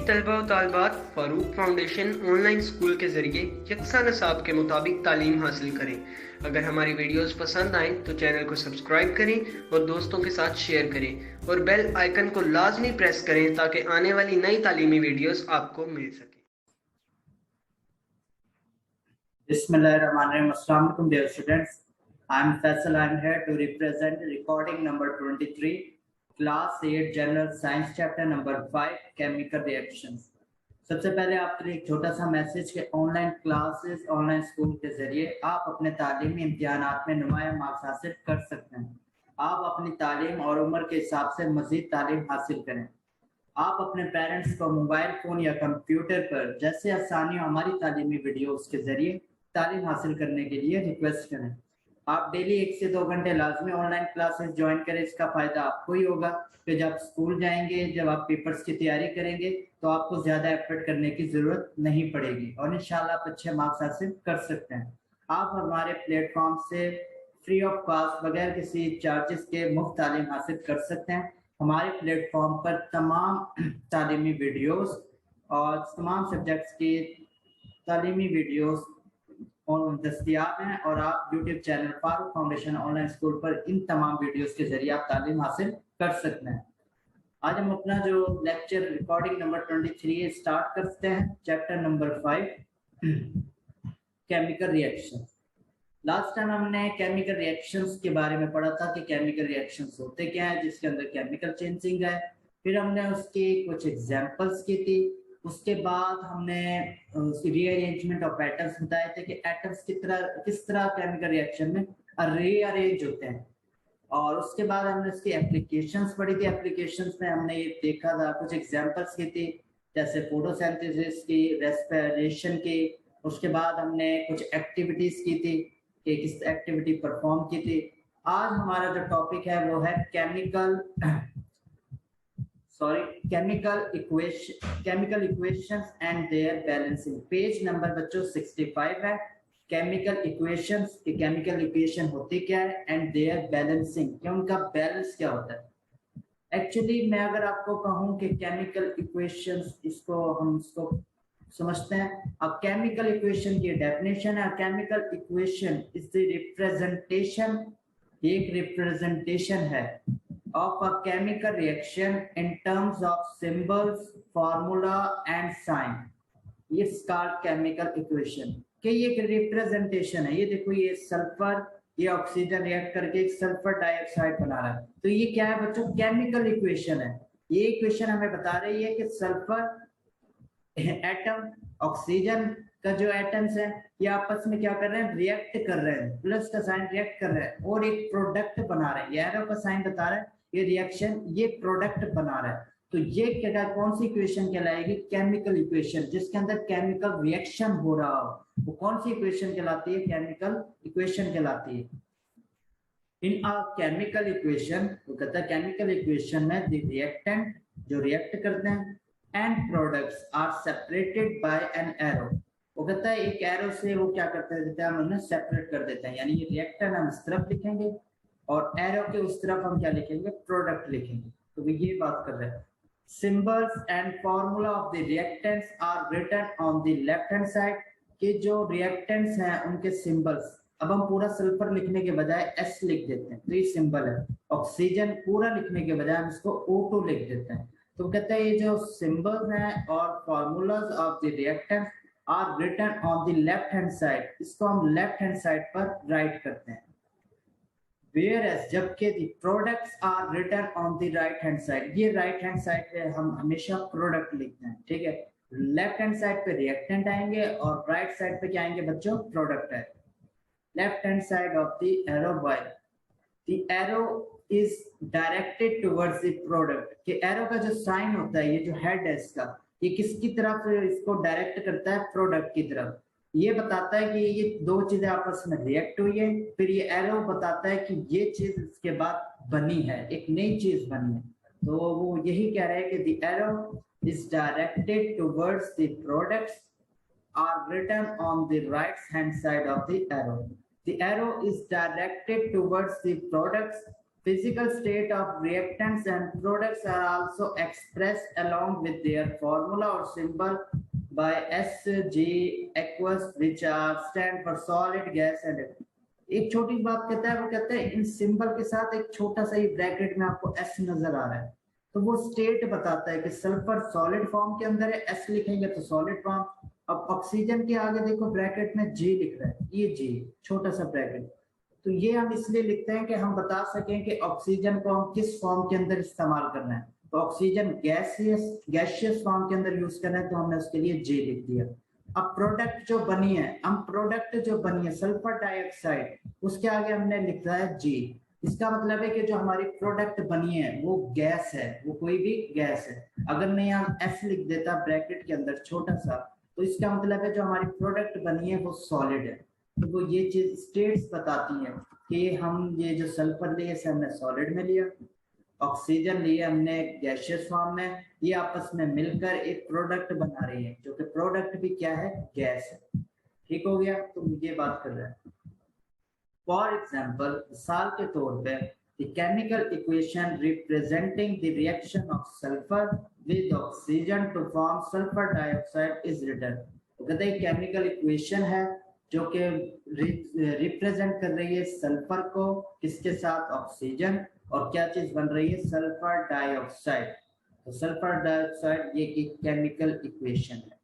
तलबा व तालिबात Farooq foundation online school के ज़रिए यकसा निसाब के मुताबिक तालीम हासिल करें। अगर हमारी वीडियोस पसंद आएँ तो चैनल को सब्सक्राइब करें और दोस्तों के साथ शेयर करें और बेल आइकन को लाजमी प्रेस करें ताकि आने वाली नई तालीमी वीडियोस आपको मिल सके। Bismillahirrahmanirrahim. Assalamu alaikum dear students. I am Faisal. I am here to represent recording number 23, class 8 general science chapter number 5 chemical reactions. सबसे पहले आपके लिए एक छोटा सा मैसेज कि ऑनलाइन क्लासेस ऑनलाइन स्कूल के जरिए आप अपने तालीमी इम्तिहानात में नुमाया मार्क्स हासिल कर सकते हैं। आप अपनी तालीम और उम्र के हिसाब से मजीद तालीम हासिल करें। आप अपने पेरेंट्स को मोबाइल फ़ोन या कंप्यूटर पर जैसे आसानी हमारी तालीमी वीडियोस के जरिए तालीम हासिल करने के लिए रिक्वेस्ट करें। आप डेली 1 से 2 घंटे लाजमी ऑनलाइन क्लासेस ज्वाइन करें। इसका फ़ायदा आपको ही होगा कि जब स्कूल जाएंगे, जब आप पेपर्स की तैयारी करेंगे तो आपको ज़्यादा एफर्ट करने की ज़रूरत नहीं पड़ेगी और इंशाल्लाह आप अच्छे मार्क्स हासिल कर सकते हैं। आप हमारे प्लेटफॉर्म से फ्री ऑफ कॉस्ट बगैर किसी चार्जेस के मुफ्त तालीम हासिल कर सकते हैं। हमारे प्लेटफॉर्म पर तमाम तालीमी वीडियोस और तमाम सब्जेक्ट्स की तालीमी वीडियोस और दस्तियाब हैं और आप YouTube channel Farooq foundation online school पर इन तमाम वीडियोस के जरिए आप तालीम हासिल कर सकते हैं। आज हम अपना जो लेक्चर रिकॉर्डिंग नंबर 23 स्टार्ट करते हैं। Chapter number 5 chemical reaction. Last time हमने केमिकल रिएक्शंस के बारे में पढ़ा था कि केमिकल रिएक्शंस होते क्या है, जिसके अंदर केमिकल चेंजिंग है। फिर हमने उसकी कुछ एग्जांपल्स की थी। उसके बाद हमने उसकी रीअरेंजमेंट ऑफ एटम्स बताए थे कि एटम्स किस तरह केमिकल रिएक्शन में रीअरेंज होते हैं। और उसके बाद हमने उसकी एप्लीकेशंस पढ़ी थी। एप्लीकेशंस में हमने ये देखा था, कुछ एग्जांपल्स की थी जैसे फोटोसिंथेसिस की, रेस्पिरेशन की। उसके बाद हमने कुछ एक्टिविटीज की थी कि किस एक्टिविटी परफॉर्म की थी। आज हमारा जो टॉपिक है वो है chemical equations and their balancing. Page number बच्चों 65 है। केमिकल इक्वेशंस की केमिकल इक्वेशन होती क्या है एंड देयर बैलेंसिंग, कि उनका बैलेंस क्या होता है। एक्चुअली मैं अगर आपको कहूं कि केमिकल इक्वेशंस, हम इसको समझते हैं। अब केमिकल इक्वेशन की डेफिनेशन है, chemical equation is the representation, एक रिप्रेजेंटेशन है of a chemical reaction in terms of symbols, formula and sign. It's called chemical equation। कि ये एक रिप्रेजेंटेशन है। ये देखो, ये सल्फर, ये ऑक्सीजन रिएक्ट करके एक सल्फर डाइऑक्साइड बना रहा है। तो ये क्या है बच्चों? केमिकल इक्वेशन है। ये इक्वेशन हमें बता रही है कि सल्फर एटम, ऑक्सीजन का जो एटम्स है ये आपस में क्या कर रहे हैं? रिएक्ट कर रहे हैं। प्लस का साइन रिएक्ट कर रहे हैं और एक प्रोडक्ट बना रहे हैं। ये एरो का साइन बता रहा है ये रिएक्शन, ये प्रोडक्ट बना रहा है। तो ये क्या, कौन सी इक्वेशन कहलाएगी? Chemical equation. जिसके अंदर केमिकल रिएक्शन हो रहा हो वो कौन सी इक्वेशन कहलाती है? केमिकल इक्वेशन कहलाती है। इन अ केमिकल इक्वेशन, वो कहता है केमिकल इक्वेशन में द रिएक्टेंट, जो रिएक्ट करते हैं, and products are separated by an arrow. वो कहता है एक एरो से वो क्या करते हैं? हम उन्हें सेपरेट कर देते हैं। यानी ये रिएक्टेंट हम इस तरफ लिखेंगे और एरो के उस तरफ हम क्या लिखेंगे? प्रोडक्ट लिखेंगे। तो वो ये बात कर रहे हैं। Symbols and formula of the reactants are written on the left hand side. कि जो रिएक्टेंट्स हैं उनके सिंबल्स, अब हम पूरा सल्फर लिखने के बजाय एस लिख देते हैं तो ये सिंबल है। ऑक्सीजन पूरा लिखने के बजाय हम इसको O2 लिख देते हैं। तो कहते हैं ये जो सिंबल्स हैं और formulas of the reactants are written on the left hand side, इसको हम लेफ्ट हैंड साइड पर राइट करते हैं। Whereas जबकि the products are written on the right hand side, ये right hand side पे हम हमेशा प्रोडक्ट लिखते हैं, ठीक है। लेफ्ट हैंड साइड पे रिएक्टेंट आएंगे और राइट साइड पे क्या आएंगे बच्चों? प्रोडक्ट है। Left hand side of the arrow, while the arrow is directed towards the product, कि एरो का जो साइन होता है, ये जो हेड है इसका, ये किसकी तरफ इसको डायरेक्ट करता है? प्रोडक्ट की तरफ। ये बताता है कि ये दो चीजें आपस में रिएक्ट हुई है। फिर ये एरो बताता है कि ये चीज इसके बाद बनी है, एक नई चीज बनी है। तो वो यही कह रहे हैं कि the arrow is directed towards the products are written on the right hand side of the arrow. The arrow is directed towards the products Physical state of reactants and products are also expressed along with their formula or symbol by SG aqueous, which are stand for solid, gas and liquid. एक छोटी बात कहता है, वो कहता है इन symbol के साथ एक छोटा सा ही ब्रैकेट में आपको S नजर आ रहा है, तो वो स्टेट बताता है कि सल्फर सॉलिड फॉर्म के अंदर है, S लिखेंगे तो सॉलिड फॉर्म। अब ऑक्सीजन के आगे देखो ब्रैकेट में G लिख रहा है, ये G छोटा सा ब्रैकेट, तो ये हम इसलिए लिखते हैं कि हम बता सकें कि ऑक्सीजन को हम किस फॉर्म के अंदर इस्तेमाल करना है। तो ऑक्सीजन गैसियस फॉर्म के अंदर यूज करना है, तो हमने उसके लिए J लिख दिया। अब प्रोडक्ट जो बनी है सल्फर डाइऑक्साइड, उसके आगे हमने लिखा है G। इसका मतलब है कि जो हमारी प्रोडक्ट बनी है वो गैस है, वो कोई भी गैस है। अगर मैं यहाँ S लिख देता ब्रैकेट के अंदर छोटा सा, तो इसका मतलब है जो हमारी प्रोडक्ट बनी है वो सॉलिड है। तो वो ये चीज स्टेट्स बताती है कि हम ये जो सल्फर लिए इसे हमने सॉलिड में लिया, ऑक्सीजन लिए हमने गैसियस फॉर्म में, ये आपस में मिलकर एक प्रोडक्ट बना रही है, जो कि प्रोडक्ट भी क्या है, गैस है। ठीक हो गया, तो ये बात कर रहे हैं। फॉर एग्जाम्पल, मिसाल के तौर पे the chemical equation representing the reaction of sulfur with oxygen to form sulfur dioxide is written। तो कहते हैं केमिकल इक्वेशन है जो कि रिप्रेजेंट कर रही है सल्फर को किसके साथ, ऑक्सीजन, और क्या चीज बन रही है, सल्फर डाइऑक्साइड। तो सल्फर डाइऑक्साइड ये की केमिकल इक्वेशन है।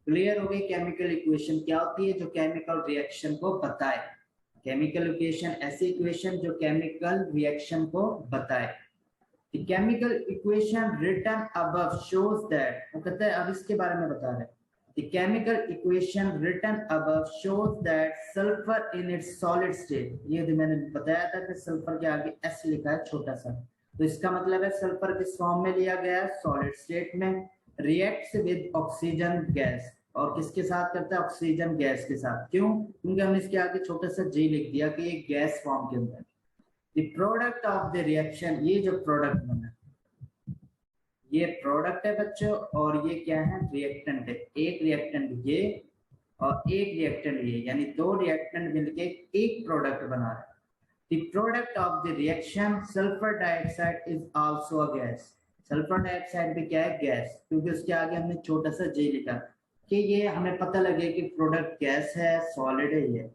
क्लियर हो गई केमिकल इक्वेशन क्या होती है, जो केमिकल रिएक्शन को बताए। केमिकल इक्वेशन ऐसी इक्वेशन जो केमिकल रिएक्शन को बताए। The chemical equation written above shows that, वो कहते हैं अब इसके बारे में बता रहे हैं। The chemical equation written above shows that sulfur in its solid state, ये भी मैंने बताया था कि सल्फर के आगे S लिखा है छोटा सा, तो इसका मतलब है सल्फर किस फॉर्म में लिया गया है, सॉलिड स्टेट में, रिएक्ट्स विद ऑक्सीजन गैस, और किसके साथ करता है, ऑक्सीजन गैस के साथ। क्यों, क्योंकि हमने इसके आगे छोटा सा G लिख दिया कि ये गैस फॉर्म के अंदर। The product of the reaction, ये जो प्रोडक्ट बना, ये प्रोडक्ट है बच्चों, और ये क्या है, रिएक्टेंट है। एक रिएक्टेंट ये और एक रिएक्टेंट ये, यानी दो रिएक्टेंट मिलके एक प्रोडक्ट बना रहे हैं। The product of the reaction sulfur dioxide is also a gas। Sulphur dioxide भी क्या है, गैस, क्योंकि उसके आगे हमने छोटा सा J लिखा कि ये हमें पता लगे कि प्रोडक्ट गैस है, सॉलिड है ये।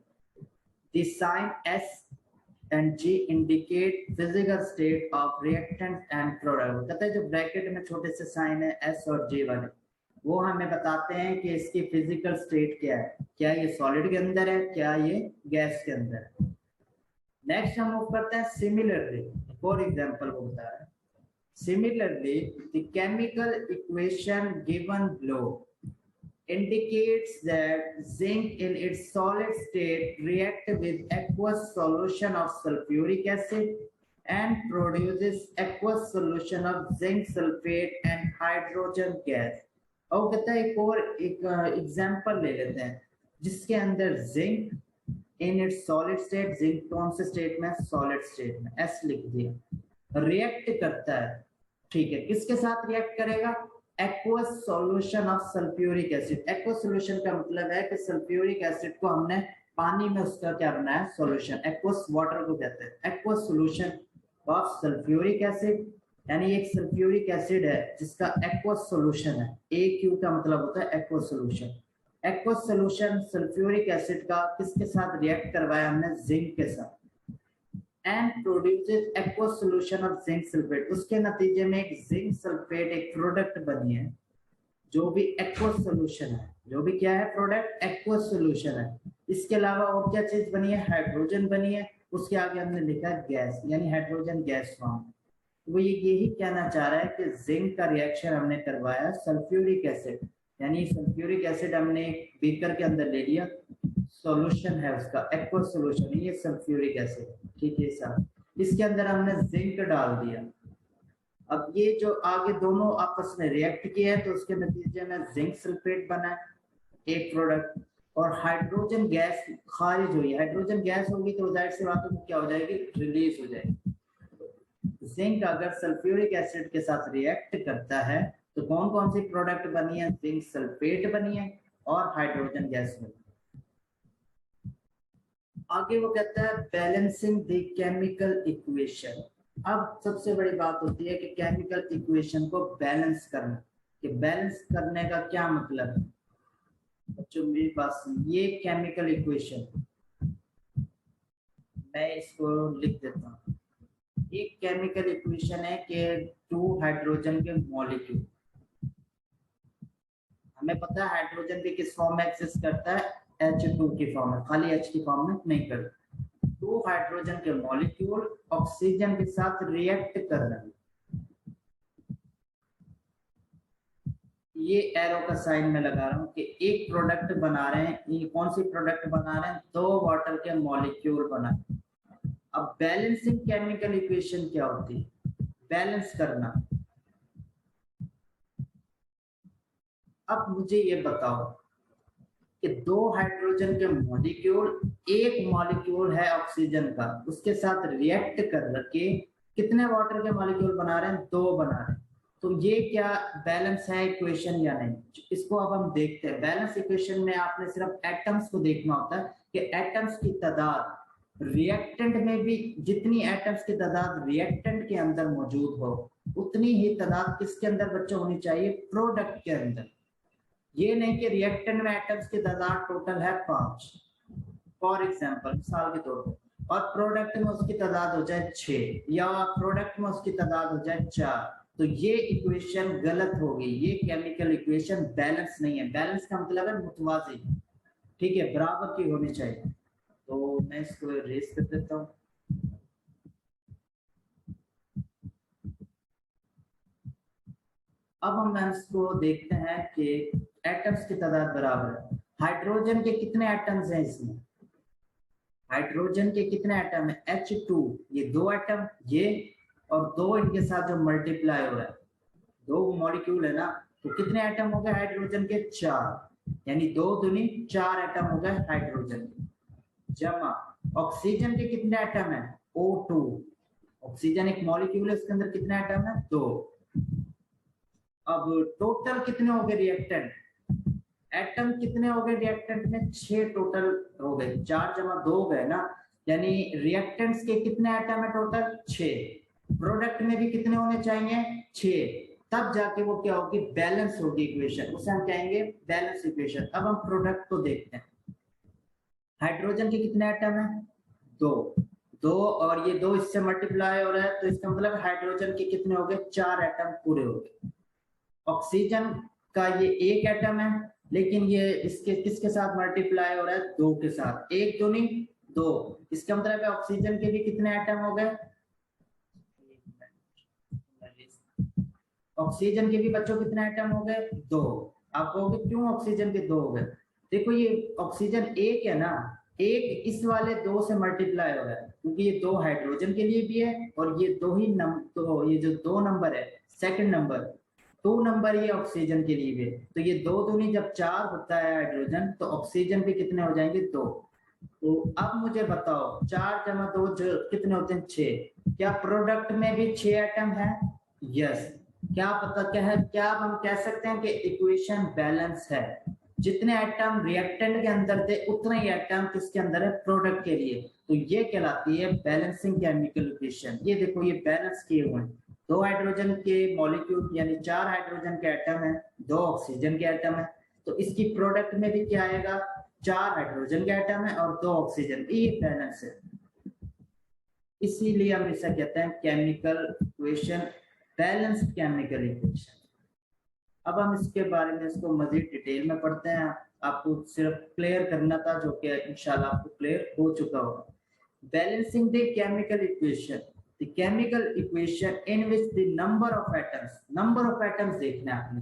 The sign S and G indicate physical state of reactant and product। कहते हैं जो ब्रैकेट में छोटे से साइन है S और G वाले, वो हमें बताते हैं कि इसकी फिजिकल स्टेट क्या है, क्या ये सॉलिड के अंदर है, क्या ये गैस के अंदर है। नेक्स्ट हम मूव करते हैं सिमिलरली, फॉर एग्जांपल वो बता रहे हैं। Similarly the chemical equation given below indicates that zinc in its solid state react with aqueous solution of sulfuric acid and produces aqueous solution of zinc sulfate and hydrogen gas। और कहता है एक और एक एग्जांपल ले लेते हैं जिसके अंदर zinc in its solid state, zinc कौन से स्टेट में, सॉलिड स्टेट में, एस लिख दिया, रिएक्ट करता है। ठीक है, किसके साथ रिएक्ट करेगा, aqueous solution of sulphuric acid. Aqueous solution का मतलब है कि सल्फ्यूरिक एसिड को हमने पानी में उसका क्या बनाया, सॉल्यूशन। एक्वस वाटर को कहते हैं, aqueous solution of sulphuric acid, यानी एक सल्फ्यूरिक एसिड है जिसका एक्वस सॉल्यूशन है। AQ का मतलब होता है aqueous solution. Aqueous solution sulphuric acid का किसके साथ रिएक्ट करवाया हमने, जिंक के साथ, and produces aqueous solution of zinc sulfate। उसके नतीजे में एक जिंक सल्फेट एक प्रोडक्ट बनी है जो भी aqueous solution है, जो भी क्या है प्रोडक्ट, aqueous solution है। इसके अलावा और क्या चीज बनी है, हाइड्रोजन बनी है, उसके आगे हमने लिखा है गैस, यानी हाइड्रोजन गैस फॉर्म। वो ये यही कहना चाह रहा है कि जिंक का रिएक्शन हमने करवाया सल्फ्यूरिक एसिड, यानी सल्फ्यूरिक एसिड हमने एक बीकर के अंदर ले लिया, सॉल्यूशन है उसका, एक्वस सॉल्यूशन है ये सल्फ्यूरिक एसिड। ठीक है साहब, इसके अंदर हमने जिंक डाल दिया। अब ये जो आगे दोनों आपस में रिएक्ट किए हैं तो उसके नतीजे में जिंक सल्फेट बना एक प्रोडक्ट, और हाइड्रोजन गैस खारिज हुई। हाइड्रोजन गैस होगी तो जाहिर सी बात है क्या हो जाएगी, रिलीज हो जाएगी। जिंक अगर सल्फ्यूरिक एसिड के साथ रिएक्ट करता है तो कौन कौन सी प्रोडक्ट बनी है, जिंक सल्फेट बनी है और हाइड्रोजन गैस बनी। आगे वो कहता है बैलेंसिंग द केमिकल इक्वेशन। अब सबसे बड़ी बात होती है कि केमिकल इक्वेशन को बैलेंस करना। कि बैलेंस करने का क्या मतलब है बच्चों, मेरी बात सुनिए। ये केमिकल इक्वेशन मैं इसको लिख देता हूँ। एक केमिकल इक्वेशन है कि 2 हाइड्रोजन के मॉलिक्यूल, हमें पता है हाइड्रोजन भी किस फॉर्म में एग्जिस्ट करता है, H2 की फॉर्म में, खाली H की फॉर्म में नहीं करता। 2 हाइड्रोजन के मॉलिक्यूल ऑक्सीजन के साथ रिएक्ट कर रहे हैं। ये एरो का साइन में लगा रहा हूं कि एक प्रोडक्ट बना रहे हैं। ये कौन सी प्रोडक्ट बना रहे हैं? 2 वाटर के मॉलिक्यूल बना रहे हैं। अब बैलेंसिंग केमिकल इक्वेशन क्या होती है? बैलेंस करना। अब मुझे ये बताओ कि 2 हाइड्रोजन के मॉलिक्यूल, एक मॉलिक्यूल है ऑक्सीजन का, उसके साथ रिएक्ट कर के कितने वाटर के मॉलिक्यूल बना रहे हैं? 2 बना रहे हैं। तो ये क्या बैलेंस है इक्वेशन या नहीं? इसको अब हम देखते हैं। बैलेंस इक्वेशन में आपने सिर्फ एटम्स को देखना होता है कि एटम्स की तादाद रिएक्टेंट में भी, जितनी एटम्स की तादाद रिएक्टेंट के अंदर मौजूद हो उतनी ही तादाद किसके अंदर बच्चों होनी चाहिए? प्रोडक्ट के अंदर। ये नहीं कि रिएक्टेंट में एटम्स की तादाद टोटल है 5 फॉर एग्जांपल, मिसाल के तौर पर, और प्रोडक्ट में उसकी तादाद हो जाए 6 या प्रोडक्ट में उसकी तादाद हो जाए 4, तो ये इक्वेशन गलत होगी। ये केमिकल इक्वेशन बैलेंस नहीं है। बैलेंस का मतलब है मुतवाज़ी, ठीक है, बराबर की होनी चाहिए। तो मैं इसको इरेज कर देता हूँ। अब हम इसको देखते हैं कि एटम्स की तादाद बराबर है। हाइड्रोजन के कितने एटम्स हैं इसमें? हाइड्रोजन के कितने एटम है? H2, ये 2 एटम, ये और 2 इनके साथ जो मल्टीप्लाई हो रहा है, 2 मॉलिक्यूल है ना, तो कितने एटम हो गए हाइड्रोजन के? 4, यानी 2 दूनी 4 एटम हो गए हाइड्रोजन के। जमा ऑक्सीजन के कितने एटम है? O2, ऑक्सीजन एक मॉलिक्यूल है, उसके अंदर कितने एटम है? 2। अब टोटल कितने हो गए रिएक्टेंट? एटम कितने हो गए रिएक्टेंट में? 6 टोटल हो गए। 4 जमा 2 हो गए ना, यानी रिएक्टेंट्स के कितने एटम है टोटल? 6। प्रोडक्ट में भी कितने होने चाहिए? 6। तब जाके वो क्या होगी? बैलेंस होगी इक्वेशन, उसे हम कहेंगे बैलेंस इक्वेशन। अब हम प्रोडक्ट को देखते हैं। हाइड्रोजन के कितने एटम है? 2। 2 और ये 2 इससे मल्टीप्लाई हो रहा है, तो इसका मतलब हाइड्रोजन के कितने हो गए? 4 एटम पूरे हो गए। ऑक्सीजन का ये 1 एटम है, लेकिन ये इसके किसके साथ मल्टीप्लाई हो रहा है? 2 के साथ। 1 दूनी 2, इसका मतलब है ऑक्सीजन के भी कितने एटम हो गए? ऑक्सीजन के भी बच्चों कितने एटम हो गए? 2। आप कहोगे क्यों ऑक्सीजन के 2 हो गए? देखो ये ऑक्सीजन 1 है ना, 1 इस वाले 2 से मल्टीप्लाई हो रहा है, क्योंकि ये 2 हाइड्रोजन के लिए भी है और ये 2 ही तो ये जो 2 नंबर है, सेकंड नंबर 2 नंबर ये ऑक्सीजन के लिए भी है। तो ये 2 दूनी जब 4 होता है हाइड्रोजन, तो ऑक्सीजन भी कितने हो जाएंगे? 2। तो अब मुझे बताओ 4 जमा 2 कितने होते हैं? 6। क्या प्रोडक्ट में भी 6 एटम है? यस। क्या पता क्या है? क्या हम कह सकते हैं कि इक्वेशन बैलेंस है? जितने एटम रिएक्टेंट के अंदर थे उतने ही एटम किसके अंदर है? प्रोडक्ट के लिए। तो ये कहलाती है बैलेंसिंग केमिकल इक्वेशन। ये देखो ये बैलेंस किए हुए हैं। 2 हाइड्रोजन के मॉलिक्यूल यानी 4 हाइड्रोजन के एटम है, 2 ऑक्सीजन के एटम है, तो इसकी प्रोडक्ट में भी क्या आएगा? 4 हाइड्रोजन के एटम है और 2 ऑक्सीजन। ये बैलेंस है, इसीलिए हम इसे कहते हैं chemical equation, balanced chemical equation. अब हम इसके बारे में इसको मजीद डिटेल में पढ़ते हैं। आपको सिर्फ क्लियर करना था, जो कि इंशाल्लाह आपको क्लियर हो चुका होगा। Balancing the chemical equation, the chemical equation in which the number of atoms, number of atoms देखना है आपने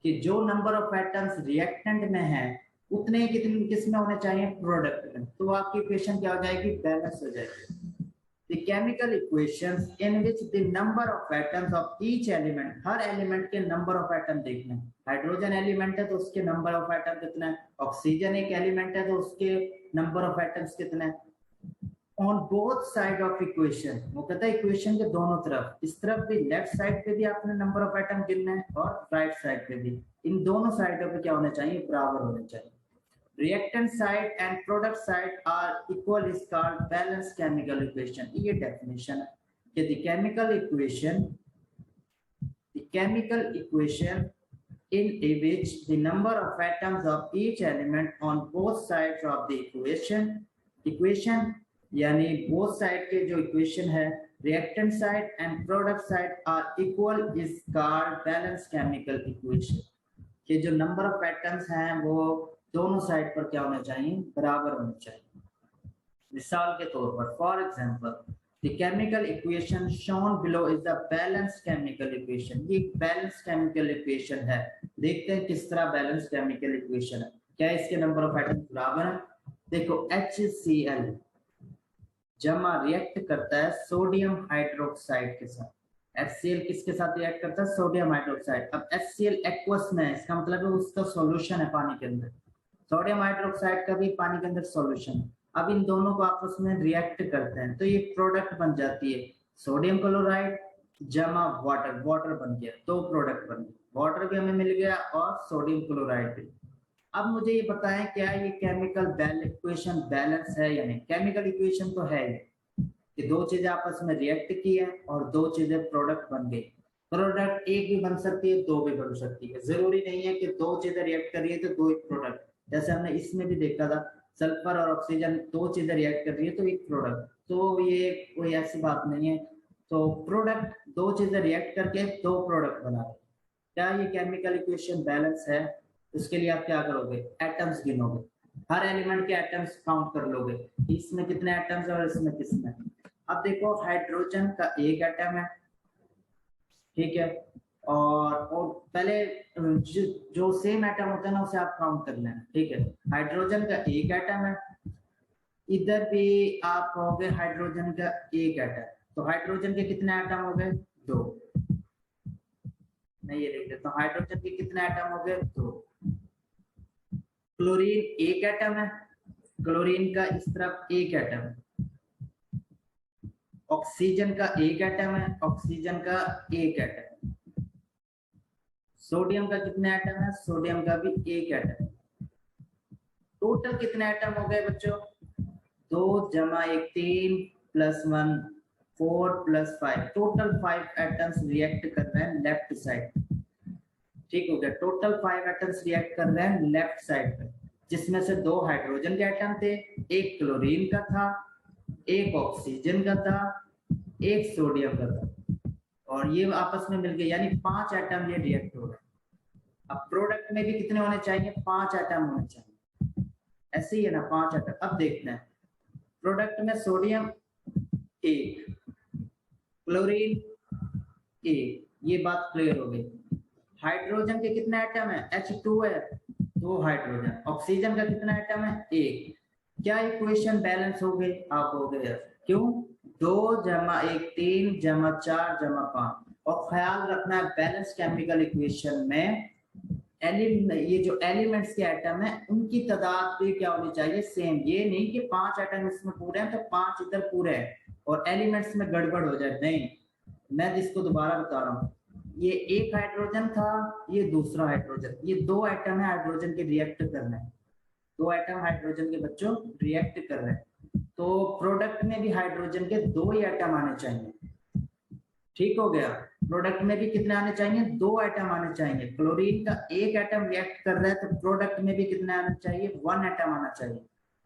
कि जो नंबर ऑफ एटम्स रिएक्टेंट में है उतने ही कितने किस में होने चाहिए? प्रोडक्ट में। तो आपकी इक्वेशन क्या हो जाएगी? बैलेंस हो जाएगी। The chemical equations in which the number of atoms of each element, her element के नंबर ऑफ एटम देखना है। हाइड्रोजन एलिमेंट है तो उसके नंबर ऑफ एटम कितना है? ऑक्सीजन एक एलिमेंट है तो उसके नंबर ऑफ एटम्स कितने हैं? On both side of equation, वो कहता है इक्वेशन के दोनों तरफ, इस तरफ भी लेफ्ट साइड पे भी आपने नंबर ऑफ एटम गिनना है और राइट साइड पे भी। इन दोनों साइडों पे क्या होना चाहिए? बराबर होने चाहिए। Reactant side and product side are equal is called balanced chemical equation। ये definition है। कि the chemical equation in which the number of atoms of each element on both sides of the equation यानी both side के जो equation है reactant side and product side are equal is called balanced chemical equation। कि जो number of atoms हैं वो दोनों side पर क्या होना चाहिए, बराबर होना चाहिए। मिसाल के तौर पर for example the chemical equation shown below is the balanced chemical equation। ये balanced chemical equation है। देखते हैं किस तरह balanced chemical equation है। क्या इसके नंबर ऑफ एटम्स बराबर है? देखो HCl जमा रिएक्ट करता है सोडियम हाइड्रोक्साइड के साथ। HCl किसके साथ रिएक्ट करता है? Sodium hydroxide. अब HCl एक्वस में है, इसका मतलब है उसका सॉल्यूशन है पानी के अंदर। सोडियम हाइड्रोक्साइड का भी पानी के अंदर सॉल्यूशन है। अब इन दोनों को आपस में रिएक्ट करते हैं तो ये प्रोडक्ट बन जाती है सोडियम क्लोराइड जमा वाटर। वाटर बन गया, दो प्रोडक्ट बन गए, वाटर भी हमें मिल गया और सोडियम क्लोराइड भी। अब मुझे ये बताएं क्या ये केमिकल इक्वेशन बैलेंस है या नहीं? केमिकल इक्वेशन तो है कि दो चीजें आपस में रिएक्ट की है और दो चीजें प्रोडक्ट बन गई। प्रोडक्ट एक भी बन सकती है, दो भी बन सकती है। जरूरी नहीं है कि दो चीजें रिएक्ट कर रही है तो दो एक प्रोडक्ट। जैसे हमने इसमें भी देखा था सल्फर और ऑक्सीजन दो चीजें रिएक्ट कर रही है तो एक प्रोडक्ट। तो ये कोई ऐसी बात नहीं है। तो प्रोडक्ट दो चीजें रिएक्ट करके दो प्रोडक्ट बना रहे। क्या ये केमिकल इक्वेशन बैलेंस है? उसके लिए आप क्या करोगे? एटम्स गिनोगे, हर एलिमेंट के एटम्स काउंट कर लोगे, इसमें कितने एटम्स और इसमें कितने। अब देखो हाइड्रोजन का एक एटम है, ठीक है, और पहले जो सेम एटम होता है ना उसे आप काउंट कर लेना, ठीक है। हाइड्रोजन का एक एटम है, इधर भी आप कहोगे हाइड्रोजन का एक एटम, तो हाइड्रोजन के कितने एटम हो गए? दो। मैं ये लिख देता हूँ, हाइड्रोजन के कितने एटम हो गए? दो। क्लोरीन एक एटम है, क्लोरीन का इस तरफ एक एटम है। ऑक्सीजन का एक एटम है, ऑक्सीजन का एक एटम। सोडियम का कितने एटम है? सोडियम का भी एक एटम। टोटल कितने एटम हो गए बच्चों? 2 जमा 1 3 plus 1 4 plus 5, total 5 atoms react कर रहे हैं लेफ्ट साइड। ठीक हो गया, टोटल 5 एटम्स रिएक्ट कर रहे हैं लेफ्ट साइड पे, जिसमें से 2 हाइड्रोजन के एटम थे, एक क्लोरीन का था, एक ऑक्सीजन का था, एक सोडियम का था, और ये आपस में मिल गए, यानी 5 एटम ये रिएक्ट हो रहे हैं। अब प्रोडक्ट में भी कितने होने चाहिए? 5 एटम होने चाहिए। ऐसे ही है ना, 5 एटम। अब देखते हैं प्रोडक्ट में सोडियम एक, क्लोरीन एक, ये बात क्लियर हो गई। हाइड्रोजन के कितने एटम है? H2 है, 2 हाइड्रोजन। ऑक्सीजन का कितना एटम है? एक। क्या इक्वेशन बैलेंस हो गई? आप हो गए। क्यों? 2 जमा 1 3 जमा 4 जमा 5। और ख्याल रखना है बैलेंस केमिकल इक्वेशन में ये जो एलिमेंट्स के एटम है उनकी तादाद भी क्या होनी चाहिए? सेम। ये नहीं कि 5 एटम इसमें पूरे हैं तो 5 इधर पूरे हैं और एलिमेंट्स में गड़बड़ हो जाए, नहीं। मैं इसको दोबारा बता रहा हूँ, ये एक हाइड्रोजन था, ये दूसरा हाइड्रोजन, ये 2 एटम है हाइड्रोजन के रिएक्ट कर रहे हैं, 2 एटम हाइड्रोजन के बच्चों रिएक्ट कर रहे हैं, तो प्रोडक्ट में भी हाइड्रोजन के 2 ही एटम आने चाहिए। ठीक हो गया, प्रोडक्ट में भी कितने आने चाहिए? 2 एटम आने चाहिए। क्लोरीन का एक एटम रिएक्ट कर रहा है तो प्रोडक्ट में भी कितने आने चाहिए? 1 एटम आना चाहिए।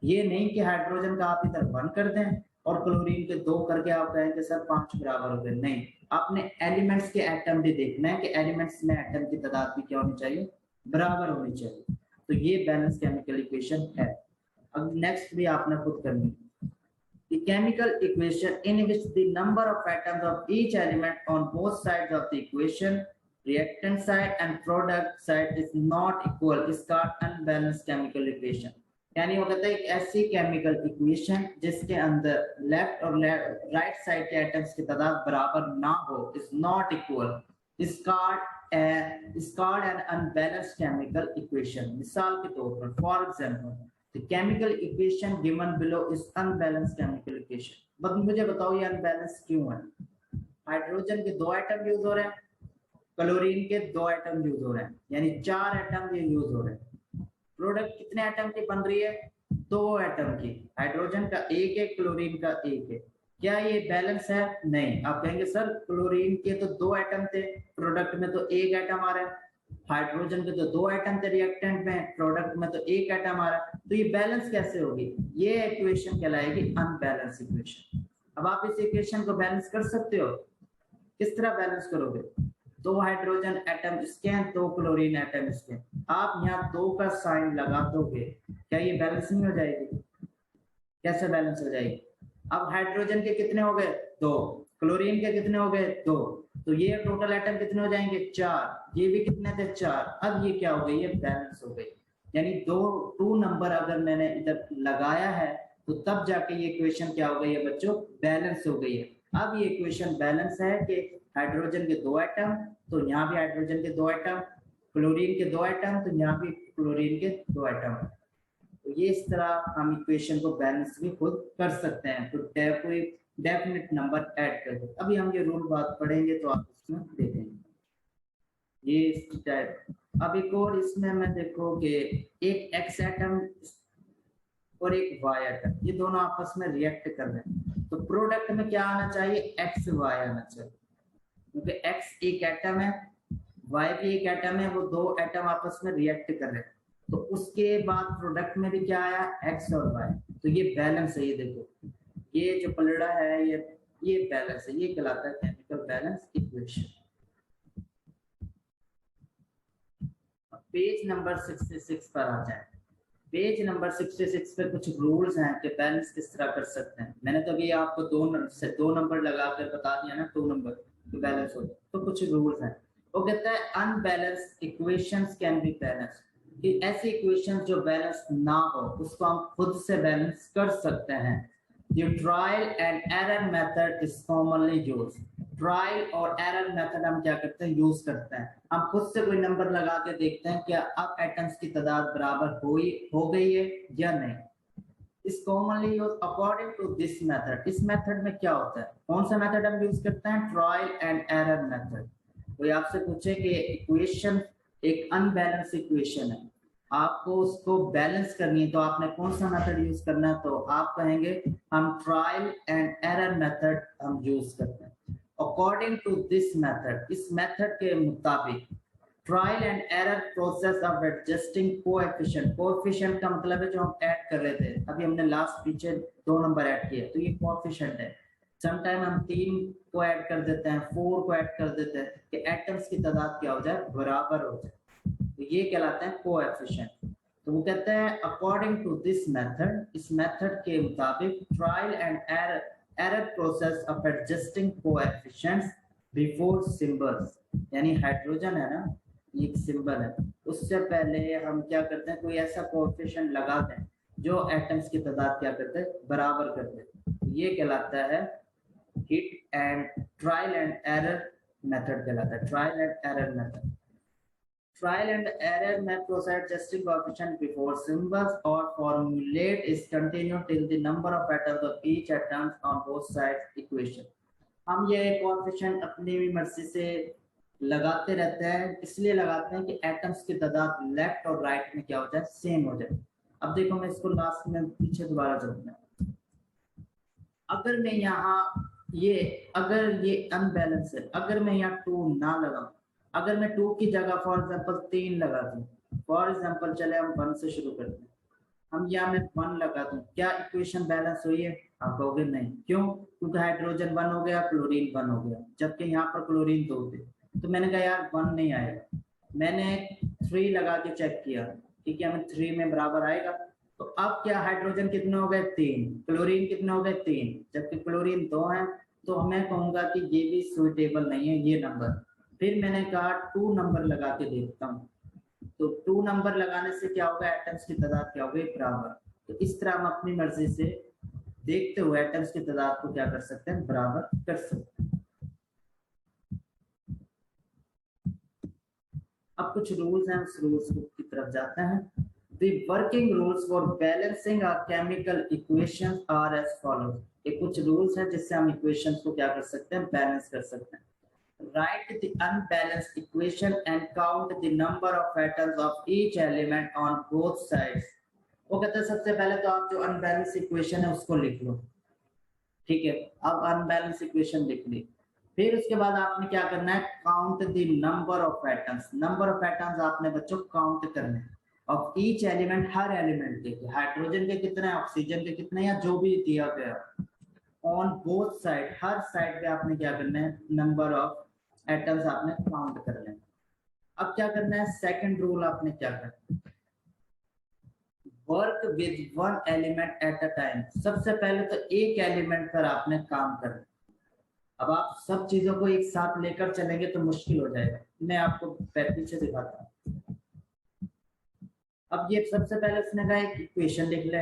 ये नहीं कि हाइड्रोजन का आप इधर 1 कर दें और क्लोरीन के 2 करके आप कहेंगे सर 5 बराबर हो गए। नहीं, आपने एलिमेंट्स के एटम भी देखना है कि एलिमेंट्स में एटम की तादाद भी क्या होनी चाहिए? बराबर होनी चाहिए। तो ये बैलेंस केमिकल इक्वेशन है। अब नेक्स्ट भी आपने खुद करनी है। The chemical equation in which the number of atoms of each element on both sides of the equation, reactant side and product side, is not equal is called unbalanced chemical equation। यानी वो कहता है एक ऐसी chemical equation जिसके अंदर left और right side के एटम्स की तादाद बराबर ना हो, is not equal, is called an unbalanced chemical equation। मिसाल के तौर पर, for example, the chemical equation given below is unbalanced chemical equation। बस मुझे बताओ ये अनबैलेंस क्यों है? हाइड्रोजन के 2 एटम यूज हो रहे हैं, क्लोरीन के 2 एटम यूज हो रहे हैं, यानी 4 एटम ये यूज हो रहे हैं। प्रोडक्ट कितने एटम की बन रही है? 2 एटम की। हाइड्रोजन का एक है, क्लोरीन का एक है। क्या ये बैलेंस है? नहीं। आप कहेंगे सर क्लोरीन के तो 2 एटम थे, प्रोडक्ट में तो 1 एटम आ रहा है, हाइड्रोजन के तो 2 एटम थे रिएक्टेंट में, प्रोडक्ट में तो 1 एटम आ रहा है, तो ये बैलेंस कैसे होगी? ये इक्वेशन कहलाएगी अनबैलेंस इक्वेशन। अब आप इस इक्वेशन को बैलेंस कर सकते हो। किस तरह बैलेंस करोगे? 2 हाइड्रोजन एटम इसके हैं, 2 क्लोरीन एटम इसके हैं, आप यहाँ 2 का साइन लगा दोगे, क्या ये बैलेंस नहीं हो जाएगी? कैसे बैलेंस हो जाएगी? अब हाइड्रोजन के कितने हो गए? 2। क्लोरीन के कितने हो गए? 2। तो ये टोटल एटम कितने हो जाएंगे? 4। ये भी कितने थे? 4। अब ये क्या हो गई? ये बैलेंस हो गई। यानी 2 नंबर अगर मैंने इधर लगाया है तो तब जाके ये इक्वेशन क्या हो गई है बच्चों? बैलेंस हो गई है। अब ये इक्वेशन बैलेंस है कि हाइड्रोजन के 2 एटम, तो यहाँ भी हाइड्रोजन के 2 एटम, क्लोरीन के 2 एटम, तो यहाँ भी क्लोरीन के 2 एटम। तो ये इस तरह हम इक्वेशन को बैलेंस भी खुद कर सकते हैं। तो कोई डेफिनेट नंबर ऐड कर दो। अभी हम ये रूल बात पढ़ेंगे तो आप इसमें देखेंगे ये टाइप। अब एक और इसमें मैं देखो कि एक एक्स एटम और एक वाई एटम, ये दोनों आपस में रिएक्ट कर रहे हैं, तो प्रोडक्ट में क्या आना चाहिए? एक्स वाई आना चाहिए, क्योंकि एक्स एक एटम है, वाई भी एक एटम है, वो 2 एटम आपस में रिएक्ट कर रहे हैं, तो उसके बाद प्रोडक्ट में भी क्या आया? एक्स और वाई। तो ये बैलेंस है। ये देखो ये जो पलड़ा है ये बैलेंस है, ये कहलाता है chemical balance equation. Page number 66 पर आ जाए। पेज नंबर 66 पे कुछ रूल्स हैं कि बैलेंस किस तरह कर सकते हैं। मैंने तो अभी आपको 2 नंबर लगाकर बता दिया ना, 2 नंबर तो बैलेंस हो जाए। तो कुछ रूल्स हैं। वो कहता है unbalanced equations can be balanced, कि ऐसी इक्वेशन जो बैलेंस ना हो उसको हम खुद से बैलेंस कर सकते हैं। The trial and error method is commonly used. Trial और एरर मेथड हम क्या करते हैं? यूज करते हैं। हम खुद से कोई नंबर लगा के देखते हैं क्या अब एटम्स की तादाद बराबर हो गई है या नहीं। Is commonly use according to this method. इस मेथड में क्या होता है? कौन सा मेथड हम यूज करते हैं? Trial and error method. कोई आपसे पूछे कि इक्वेशन एक अनबैलेंस इक्वेशन है, आपको उसको बैलेंस करनी है, तो आपने कौन सा मेथड यूज करना है? तो आप कहेंगे हम ट्रायल एंड एरर मेथड हम यूज करते हैं। अकॉर्डिंग टू दिस मेथड, इस मेथड के मुताबिक trial and error process of adjusting coefficient. Coefficient का मतलब है जो हम ऐड कर रहे थे, अभी हमने लास्ट पीछे 2 नंबर ऐड किए, तो ये कोएफिशिएंट है। समटाइम हम 3 को ऐड कर देते हैं, 4 को ऐड कर देते हैं कि एटम्स की तादाद क्या हो जाए? बराबर हो जाए। तो ये कहलाते हैं कोएफिशिएंट। तो वो कहते हैं अकॉर्डिंग टू दिस मेथड, इस मेथड के मुताबिक trial and error process of adjusting coefficients before symbols, यानी हाइड्रोजन है ना, ये एक सिंबल है, उससे पहले हम क्या करते हैं? कोई ऐसा कोएफिशिएंट लगा दें जो एटम्स की तादाद क्या करते हैं? बराबर करते हैं। ये कहलाता है hit and trial and error method कहलाता है। Trial and error method. Trial and error may proceed adjusting coefficient before symbols or formulate is continued till the number of atoms of each atom on both sides equation. हम ये coefficient अपनी भी मर्जी से लगाते रहते हैं, इसलिए लगाते हैं कि एटम्स की तादाद लेफ्ट और राइट में क्या हो जाए? सेम हो जाए। अब देखो मैं इसको लास्ट में पीछे दोबारा जोड़ना, अगर मैं यहाँ अगर ये अनबैलेंस है, अगर मैं यहाँ 2 ना लगाऊं, अगर मैं 2 की जगह फॉर एग्जांपल 3 लगा दूं, फॉर एग्जांपल चले हम 1 से शुरू करते हैं, हम यहाँ में 1 लगा दूं, क्या इक्वेशन बैलेंस हुई है? आप कहोगे नहीं। क्यों? क्योंकि हाइड्रोजन 1 हो गया, क्लोरीन 1 हो गया, जबकि यहाँ पर क्लोरीन 2 थे। तो मैंने कहा यार 1 नहीं आएगा, मैंने 3 लगा के चेक किया कि क्या मैं 3 में बराबर आएगा। तो अब क्या हाइड्रोजन कितने हो गए? 3। क्लोरीन कितने हो गए? 3, जबकि क्लोरीन 2 है, तो मैं कहूंगा कि ये भी सुइटेबल नहीं है ये नंबर। फिर मैंने कहा 2 नंबर लगा के देखता हूँ, तो 2 नंबर लगाने से क्या होगा? एटम्स की तादाद क्या हो गई? बराबर। तो इस तरह हम अपनी मर्जी से देखते हुए एटम्स की तादाद को क्या कर सकते हैं? बराबर कर सकते हैं। अब कुछ रूल्स हैं, उस रूल्स की तरफ जाते हैं। The working rules for balancing our chemical equations are as follows. ये कुछ रूल्स हैं जिससे हम इक्वेशंस को क्या कर सकते हैं? बैलेंस कर सकते हैं। Write the unbalanced equation and count the number of atoms of each element on both sides. वो कहते हैं सबसे पहले तो आप जो अनबैलेंस इक्वेशन है उसको लिख लो, ठीक है, अब अनबैलेंस इक्वेशन लिख ली। फिर उसके बाद आपने क्या करना है, count the number of atoms. Number of atoms आपने बच्चों काउंट करने हैं of each element, her element के, हाइड्रोजन के कितने, ऑक्सीजन के कितने, या जो भी दिया गया on both side, her side पे आपने क्या करना है, नंबर ऑफ एटम्स आपने काउंट कर लेना। अब क्या करना है, सेकंड रूल आपने क्या करना है, work with one element at a time. सबसे पहले तो एक एलिमेंट पर आपने काम करना। अब आप सब चीजों को एक साथ लेकर चलेंगे तो मुश्किल हो जाएगा। मैं आपको पीछे दिखाता हूँ। अब ये सबसे पहले उसने कहा एक इक्वेशन लिख ले।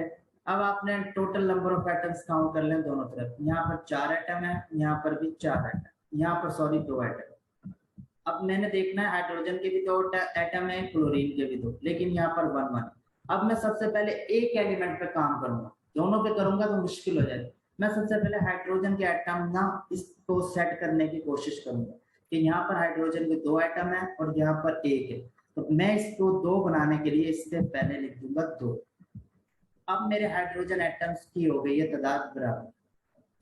अब आपने total number of atoms count कर लें दोनों तरफ। यहाँ पर 4 एटम है, यहाँ पर भी 4 एटम, यहाँ पर सॉरी 2 एटम। अब मैंने देखना है हाइड्रोजन के भी 2 एटम है, क्लोरीन के भी 2, लेकिन यहाँ पर 1 1। अब मैं सबसे पहले एक एलिमेंट पे काम करूंगा, दोनों पे करूंगा तो मुश्किल हो जाएगा। मैं सबसे पहले हाइड्रोजन के एटम ना इसको सेट करने की कोशिश करूंगा कि यहाँ पर हाइड्रोजन के 2 एटम है और यहाँ पर 1 है, तो मैं इसको 2 बनाने के लिए इससे पहले लिख दूंगा 2। अब मेरे हाइड्रोजन एटम्स की हो गई है तादाद बराबर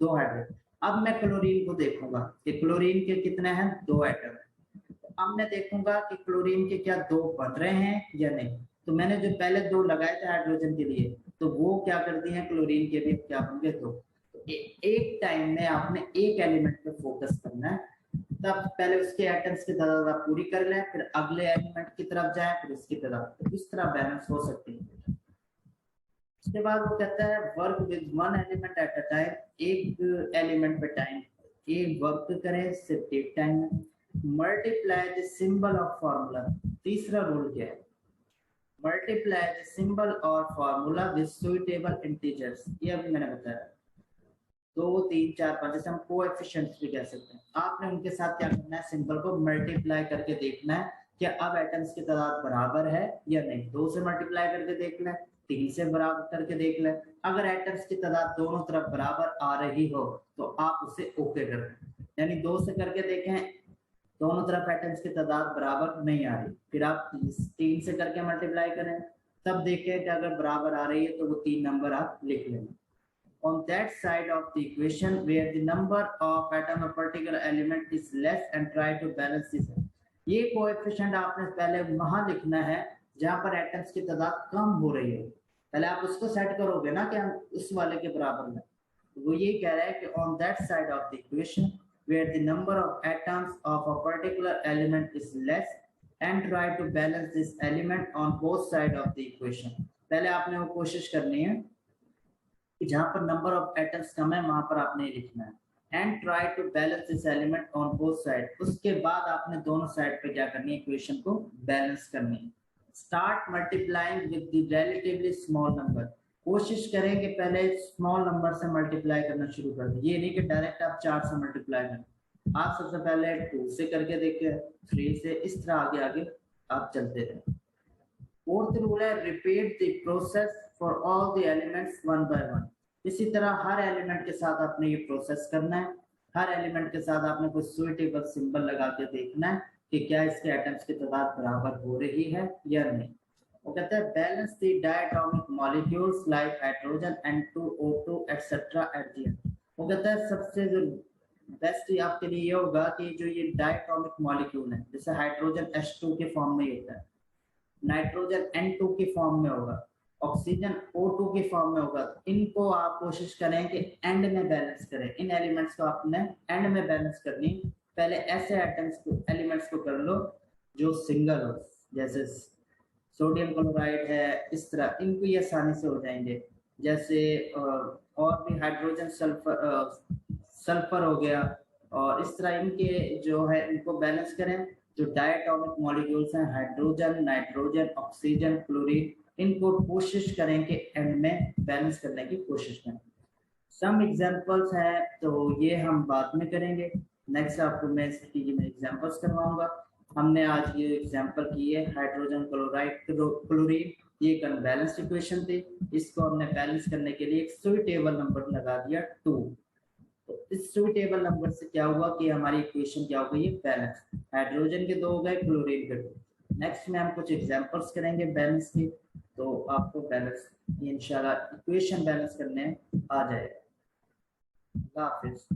2 हाइड्रोजन। अब मैं क्लोरीन को देखूंगा कि क्लोरीन के कितने हैं, 2 एटम। अब मैं देखूंगा कि क्लोरीन के क्या 2 बन रहे हैं या नहीं। तो मैंने जो पहले 2 लगाए थे हाइड्रोजन के लिए, तो वो क्या कर दिए हैं, क्लोरीन के भी क्या होंगे 2। तो एक टाइम में आपने एक एलिमेंट पे फोकस करना है। तब पहले उसके एटम्स की तादाद आप पूरी कर लें, फिर अगले एलिमेंट की तरफ जाए, फिर उसकी तरफ। तो इस तरह बैलेंस हो सकती है। उसके बाद वो कहता है work with one element at a time, एक एलिमेंट पे टाइम एक वर्क करें, सिर्फ एक टाइम में। Multiply the symbol of formula. तीसरा रूल क्या है, मल्टीप्लाई द सिंबल और फार्मूला विद सुइटेबल इंटीजर्स। ये अभी मैंने बताया 2 3 4 5, जैसे हम कोएफिशिएंट्स भी कह सकते हैं। आपने उनके साथ क्या करना है, सिंबल को मल्टीप्लाई करके देखना है कि अब एटम्स की तादाद बराबर है या नहीं। 2 से मल्टीप्लाई करके देख लें, 3 से बराबर करके देख लें। अगर एटम्स की तादाद दोनों तरफ बराबर आ रही हो तो आप उसे ओके कर दें। यानी 2 से करके देखें, दोनों तरफ एटम्स की तादाद बराबर नहीं आ रही, फिर आप 3 से करके मल्टीप्लाई करें, तब देखें कि अगर बराबर आ रही है तो वो 3 नंबर आप लिख लें। On that side of the equation where the number of atom of particular element is less and try to balance this। ये कोएफिशिएंट आपने पहले वहां लिखना है जहां पर एटम्स की तादाद कम हो रही है। पहले आप उसको सेट करोगे ना कि हम उस वाले के बराबर में। तो वो ये कह रहा है कि on that side of the equation where the number of atoms of a particular element is less and try to balance this element on both side of the equation। पहले आपने वो कोशिश करनी है कि जहां पर नंबर ऑफ एटम्स कम है वहां पर आपने लिखना है and try to balance this element on both side. उसके बाद आपने दोनों साइड पे क्या करनी है, इक्वेशन को बैलेंस करनी है। Start multiplying with the relatively small number. कोशिश करें कि पहले स्मॉल नंबर से मल्टीप्लाई करना शुरू कर दें। ये नहीं कि डायरेक्ट आप 4 से मल्टीप्लाई करें। आप सबसे पहले 2 से करके देखें, 3 से, इस तरह आगे आगे आप चलते रहें। फोर्थ रूल है repeat the process for all the elements one by one. इसी तरह हर एलिमेंट के साथ आपने ये प्रोसेस करना है। हर एलिमेंट के साथ आपने कोई सुइटेबल सिंबल लगा के देखना है कि क्या इसके एटम्स की तादाद बराबर हो रही है या नहीं। वो कहते हैं balance the diatomic molecules like hydrogen N2O2 etcetera at the end. वो कहता है सबसे जो बेस्ट आपके लिए ये होगा कि जो ये डायटोमिक मॉलिक्यूल है, जैसे हाइड्रोजन H2 के फॉर्म में होता है, नाइट्रोजन N2 के फॉर्म में होगा, ऑक्सीजन O2 के फॉर्म में होगा। इनको आप कोशिश करें कि एंड में बैलेंस करें। इन एलिमेंट्स को आपने एंड में बैलेंस करनी। पहले ऐसे एटम्स को, एलिमेंट्स को कर लो जो सिंगल हो, जैसे सोडियम क्लोराइड है, इस तरह इनको ये आसानी से हो जाएंगे। जैसे और भी हाइड्रोजन सल्फर हो गया, और इस तरह इनके जो है इनको बैलेंस करें। जो डायटोमिक मॉलिक्यूल्स हैं, हाइड्रोजन, नाइट्रोजन, ऑक्सीजन, क्लोरीन, इनको कोशिश करें कि एंड में बैलेंस करने की कोशिश करें। सम एग्जांपल्स हैं तो ये हम बाद में करेंगे। नेक्स्ट आपको मैं इसकी एग्जांपल्स करवाऊंगा। हमने आज ये एग्जांपल की है हाइड्रोजन क्लोराइड क्लोरीन। ये एक अनबैलेंस्ड इक्वेशन थी, इसको हमने बैलेंस करने के लिए एक सुइटेबल नंबर लगा दिया 2। तो इस सुइटेबल नंबर से क्या हुआ कि हमारी इक्वेशन क्या हो गई, बैलेंस। हाइड्रोजन के 2 हो गए, क्लोरीन के 2। नेक्स्ट में हम कुछ एग्जांपल्स करेंगे बैलेंस की, तो आपको बैलेंस इंशाल्लाह इक्वेशन बैलेंस करने आ जाएगा। अल्लाह हाफिज।